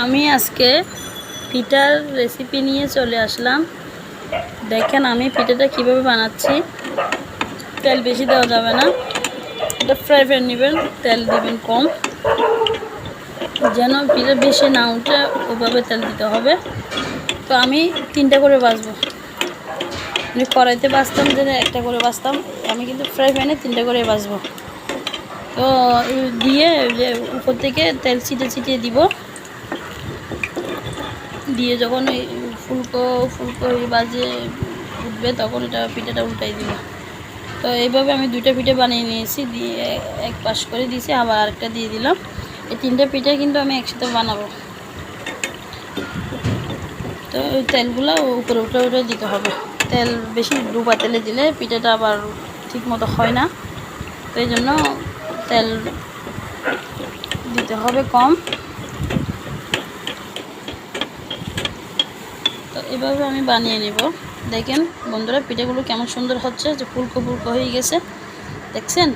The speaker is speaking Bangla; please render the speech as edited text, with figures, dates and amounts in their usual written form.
আমি আজকে পিঠার রেসিপি নিয়ে চলে আসলাম। দেখেন আমি পিঠাটা কিভাবে বানাচ্ছি। তেল বেশি দেওয়া যাবে না, এটা ফ্রাই প্যান নেবেন, তেল দিবেন কম, যেন পিঠা বেশি না উঠে ওভাবে তেল দিতে হবে। তো আমি 3টা করে ভাজবো। আমি কড়াইতে ভাজতাম যে একটা করে ভাজতাম, আমি কিন্তু ফ্রাই প্যানে 3টা করে ভাজবো। তো দিয়ে যে উপর থেকে তেল ছিটিয়ে দিব, দিয়ে যখন ওই ফুলকো বাজে উঠবে তখন এটা পিঠাটা উল্টাই দিব। তো এইভাবে আমি 2টা পিঠা বানিয়ে নিয়েছি, দিয়ে এক পাশ করে দিয়েছি, আবার আরেকটা দিয়ে দিলাম। এই 3টা পিঠা কিন্তু আমি একসাথে বানাবো। তো ওই তেলগুলো উপরে উঠে দিতে হবে। তেল বেশি ডুবা তেলে দিলে পিঠাটা আবার ঠিক মতো হয় না, তো এই জন্য তেল দিতে হবে কম। তো এভাবে আমি বানিয়ে নেব। দেখেন বন্ধুরা, পিঠাগুলো কেমন সুন্দর হচ্ছে, যে ফুলকো হয়ে গেছে, দেখছেন।